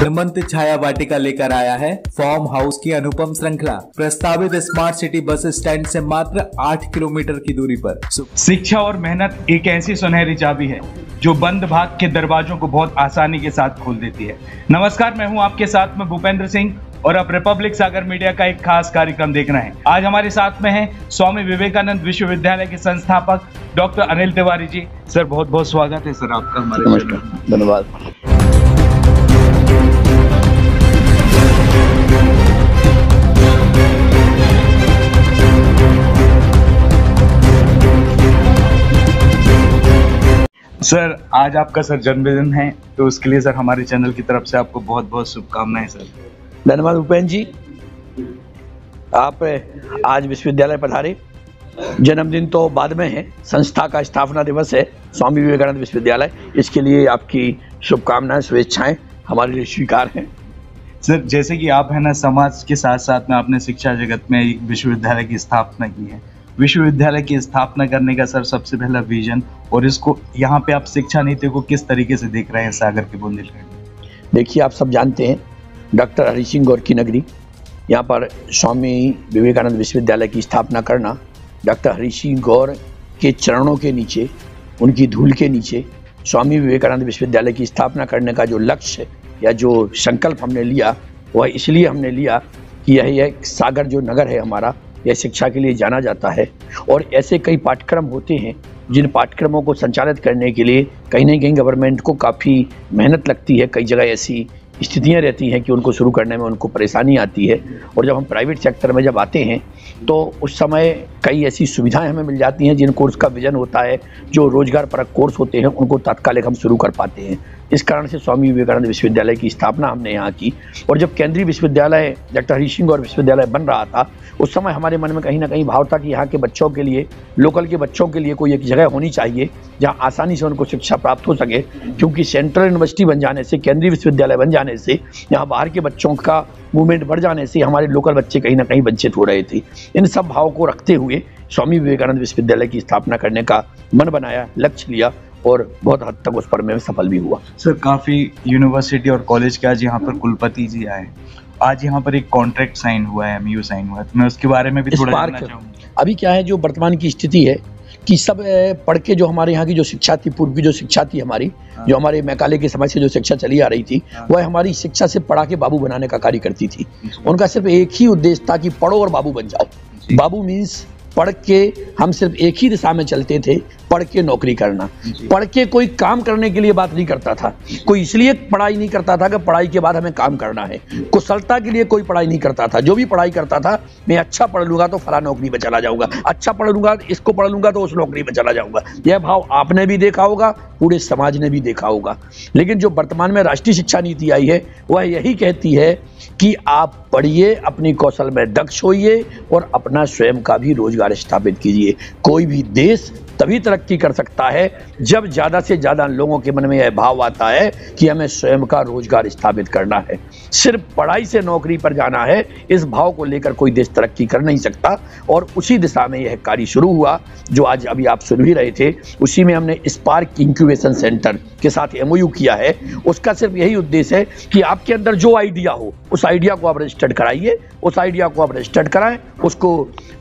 हेमंत छाया वाटिका लेकर आया है फार्म हाउस की अनुपम श्रृंखला। प्रस्तावित स्मार्ट सिटी बस स्टैंड से मात्र 8 किलोमीटर की दूरी पर। शिक्षा और मेहनत एक ऐसी सुनहरी चाबी है जो बंद भाग के दरवाजों को बहुत आसानी के साथ खोल देती है। नमस्कार, मैं हूं आपके साथ में भूपेंद्र सिंह और अब रिपब्लिक सागर मीडिया का एक खास कार्यक्रम देख रहे हैं। आज हमारे साथ में हैं स्वामी विवेकानंद विश्वविद्यालय के संस्थापक डॉक्टर अनिल तिवारी जी। सर, बहुत बहुत स्वागत है सर आपका हमारे। नमस्कार, धन्यवाद। सर, आज आपका सर जन्मदिन है, तो उसके लिए सर हमारे चैनल की तरफ से आपको बहुत बहुत शुभकामनाएं सर। धन्यवाद भूपेंद्र जी, आप आज विश्वविद्यालय पधारे। जन्मदिन तो बाद में है, संस्था का स्थापना दिवस है स्वामी विवेकानंद विश्वविद्यालय, इसके लिए आपकी शुभकामनाएं, शुभेच्छाएं हमारे लिए स्वीकार हैं। सर, जैसे कि आप है ना समाज के साथ साथ में आपने शिक्षा जगत में एक विश्वविद्यालय की स्थापना की है। विश्वविद्यालय की स्थापना करने का सर सबसे पहला विजन और इसको यहाँ पे आप शिक्षा नीति को किस तरीके से देख रहे हैं सागर के बुंदेलखंड? देखिए, आप सब जानते हैं डॉक्टर हरि सिंह गौर की नगरी, यहाँ पर स्वामी विवेकानंद विश्वविद्यालय की स्थापना करना, डॉक्टर हरि सिंह गौर के चरणों के नीचे, उनकी धूल के नीचे स्वामी विवेकानंद विश्वविद्यालय की स्थापना करने का जो लक्ष्य या जो संकल्प हमने लिया, वह इसलिए हमने लिया कि यह सागर जो नगर है हमारा, यह शिक्षा के लिए जाना जाता है और ऐसे कई पाठ्यक्रम होते हैं जिन पाठ्यक्रमों को संचालित करने के लिए कहीं ना कहीं गवर्नमेंट को काफ़ी मेहनत लगती है। कई जगह ऐसी स्थितियां रहती हैं कि उनको शुरू करने में उनको परेशानी आती है और जब हम प्राइवेट सेक्टर में जब आते हैं तो उस समय कई ऐसी सुविधाएं हमें मिल जाती हैं जिन कोर्स का विजन होता है, जो रोजगार परक कोर्स होते हैं, उनको तात्कालिक हम शुरू कर पाते हैं। इस कारण से स्वामी विवेकानंद विश्वविद्यालय की स्थापना हमने यहाँ की और जब केंद्रीय विश्वविद्यालय डॉक्टर हरि सिंह गौर विश्वविद्यालय बन रहा था, उस समय हमारे मन में कहीं ना कहीं भाव था कि यहाँ के बच्चों के लिए, लोकल के बच्चों के लिए कोई एक जगह होनी चाहिए जहाँ आसानी से उनको शिक्षा प्राप्त हो सके, क्योंकि सेंट्रल यूनिवर्सिटी बन जाने से, केंद्रीय विश्वविद्यालय बन जाने से, यहाँ बाहर के बच्चों का मूवमेंट बढ़ जाने से हमारे लोकल बच्चे कहीं ना कहीं वंचित हो रहे थे। इन सब भाव को रखते हुए स्वामी विवेकानंद विश्वविद्यालय की स्थापना करने का मन बनाया, लक्ष्य लिया और बहुत हद तक उस पर मैं सफल भी हुआ। सर, काफ़ी यूनिवर्सिटी और कॉलेज के आज यहाँ पर कुलपति जी आए, आज यहाँ पर एक कॉन्ट्रैक्ट साइन हुआ है, MOU साइन हुआ है, तो मैं उसके बारे में भी थोड़ा जानना चाहूँगा। अभी क्या है, जो वर्तमान की स्थिति है कि सब पढ़ के जो हमारे यहाँ की जो शिक्षा थी, पूर्व की जो शिक्षा थी हमारी, जो हमारे मैकाले के समय से जो शिक्षा चली आ रही थी, वह हमारी शिक्षा से पढ़ा के बाबू बनाने का कार्य करती थी। उनका सिर्फ एक ही उद्देश्य था कि पढ़ो और बाबू बन जाओ। बाबू मीन्स पढ़ के हम सिर्फ एक ही दिशा में चलते थे, पढ़ के नौकरी करना। पढ़ के कोई काम करने के लिए बात नहीं करता था, कोई इसलिए पढ़ाई नहीं करता था कि पढ़ाई के बाद हमें काम करना है। कुशलता के लिए कोई पढ़ाई नहीं करता था। जो भी पढ़ाई करता था, मैं अच्छा पढ़ लूंगा तो फला नौकरी में चला जाऊंगा, अच्छा पढ़ लूंगा, इसको पढ़ लूंगा तो उस नौकरी में चला जाऊंगा। यह भाव आपने भी देखा होगा, पूरे समाज ने भी देखा होगा। लेकिन जो वर्तमान में राष्ट्रीय शिक्षा नीति आई है, वह यही कहती है कि आप पढ़िए, अपनी कौशल में दक्ष होइए और अपना स्वयं का भी रोजगार स्थापित कीजिए। कोई भी देश तभी तरक्की कर सकता है जब ज़्यादा से ज़्यादा लोगों के मन में यह भाव आता है कि हमें स्वयं का रोजगार स्थापित करना है। सिर्फ पढ़ाई से नौकरी पर जाना है, इस भाव को लेकर कोई देश तरक्की कर नहीं सकता। और उसी दिशा में यह कार्य शुरू हुआ जो आज अभी आप सुन भी रहे थे। उसी में हमने स्पार्क इंक्यूबेशन सेंटर के साथ MOU किया है। उसका सिर्फ यही उद्देश्य है कि आपके अंदर जो आइडिया हो, उस आइडिया को आप रजिस्टर्ड कराइए, उस आइडिया को आप रजिस्टर्ड कराएं, उसको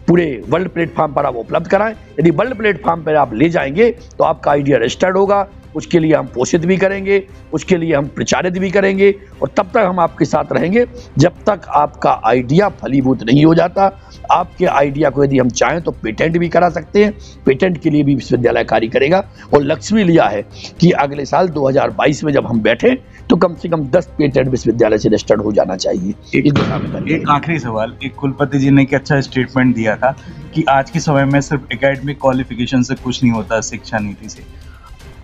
पूरे वर्ल्ड प्लेटफॉर्म पर आप उपलब्ध कराएं। यदि वर्ल्ड प्लेटफॉर्म पर आप ले जाएंगे तो आपका आइडिया रजिस्टर्ड होगा, उसके लिए हम पोषित भी करेंगे, उसके लिए हम प्रचारित भी करेंगे और तब तक हम आपके साथ रहेंगे जब तक आपका आइडिया फलीभूत नहीं हो जाता। आपके आइडिया को यदि हम चाहें तो पेटेंट भी करा सकते हैं, पेटेंट के लिए भी विश्वविद्यालय कार्य करेगा और लक्ष्य भी लिया है कि अगले साल 2022 में जब हम बैठे तो कम से कम 10 पेटेंट विश्वविद्यालय से रजिस्टर्ड हो जाना चाहिए। एक आखिरी सवाल, एक कुलपति जी ने एक अच्छा स्टेटमेंट दिया था कि आज के समय में सिर्फ एकेडमिक क्वालिफिकेशन से कुछ नहीं होता शिक्षा नीति से।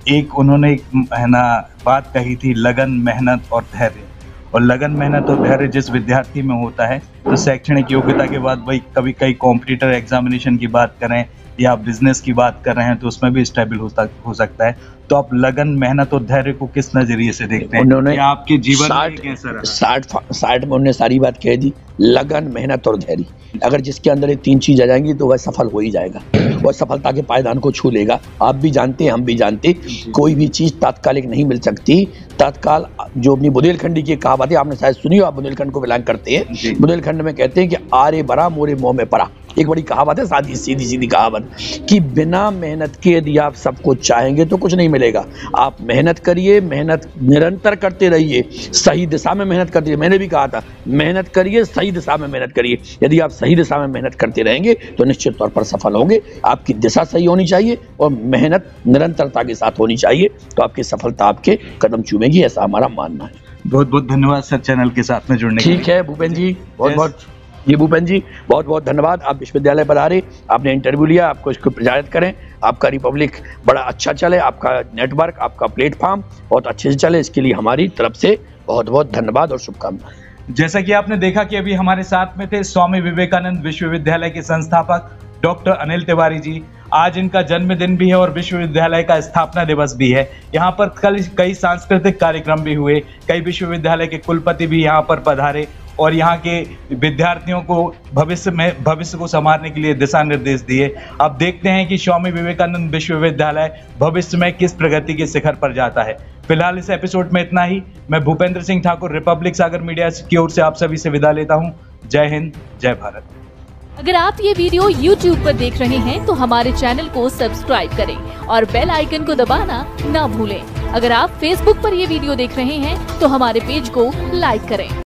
एक उन्होंने एक है ना बात कही थी, लगन, मेहनत और धैर्य। और लगन, मेहनत और धैर्य जिस विद्यार्थी में होता है तो शैक्षणिक योग्यता के बाद भाई कभी कई कॉम्पिटिटर एग्जामिनेशन की बात करें या बिजनेस की बात कर रहे हैं तो उसमें भी स्टेबल हो सकता है। तो आप लगन, मेहनत और धैर्य को किस नजरिए से देखते हैं? उन्होंने आपके जीवन में कैसा रहा? 60 में उन्होंने सारी बात कह दी, लगन, मेहनत और धैर्य। अगर जिसके अंदर ये 3 चीज आ जाएंगी तो वह सफल हो ही जाएगा, वह सफलता के पायदान को छू लेगा। आप भी जानते हैं, हम भी जानते, कोई भी चीज तात्कालिक नहीं मिल सकती। तत्काल जो अपनी बुंदेलखंडी की कहावत है, आपने शायद सुनी हो, आप बुंदेलखंड को बिलोंग करते हैं। बुंदेलखंड में कहते हैं कि आरे बरा मोरे मुंह में परा, एक बड़ी कहावत है, सादी सीधी सीधी कहावत, कि बिना मेहनत के यदि आप सब कुछ चाहेंगे तो कुछ नहीं मिलेगा। आप मेहनत करिए, मेहनत निरंतर करते रहिए, सही दिशा में मेहनत करते रहिए। मैंने भी कहा था, मेहनत करिए, सही दिशा में मेहनत करिए। यदि आप सही दिशा में मेहनत करते रहेंगे तो निश्चित तौर पर सफल होंगे। आपकी दिशा सही होनी चाहिए और मेहनत निरंतरता के साथ होनी चाहिए, तो आपकी सफलता आपके कदम चूमेगी, ऐसा हमारा मानना है। बहुत बहुत धन्यवाद सर चैनल के साथ में जुड़ने के लिए। ठीक है भूपेन जी, भूपेन जी बहुत बहुत धन्यवाद। आप विश्वविद्यालय पर आ रहे, आपने इंटरव्यू लिया, आपको इसको प्रचारित करें, आपका रिपब्लिक बड़ा अच्छा चले, आपका नेटवर्क, आपका प्लेटफॉर्म बहुत अच्छे से चले, इसके लिए हमारी तरफ से बहुत बहुत धन्यवाद और शुभकामनाएं। जैसा कि आपने देखा कि अभी हमारे साथ में थे स्वामी विवेकानंद विश्वविद्यालय के संस्थापक डॉक्टर अनिल तिवारी जी। आज इनका जन्मदिन भी है और विश्वविद्यालय का स्थापना दिवस भी है। यहाँ पर कल कई सांस्कृतिक कार्यक्रम भी हुए, कई विश्वविद्यालय के कुलपति भी यहाँ पर पधारे और यहाँ के विद्यार्थियों को भविष्य को संवारने के लिए दिशा निर्देश दिए। अब देखते हैं कि स्वामी विवेकानंद विश्वविद्यालय भविष्य में किस प्रगति के शिखर पर जाता है। फिलहाल इस एपिसोड में इतना ही। मैं भूपेंद्र सिंह ठाकुर रिपब्लिक सागर मीडिया की ओर से आप सभी से विदा लेता हूँ। जय हिंद, जय भारत। अगर आप ये वीडियो YouTube पर देख रहे हैं तो हमारे चैनल को सब्सक्राइब करें और बेल आइकन को दबाना ना भूलें। अगर आप Facebook पर ये वीडियो देख रहे हैं तो हमारे पेज को लाइक करें।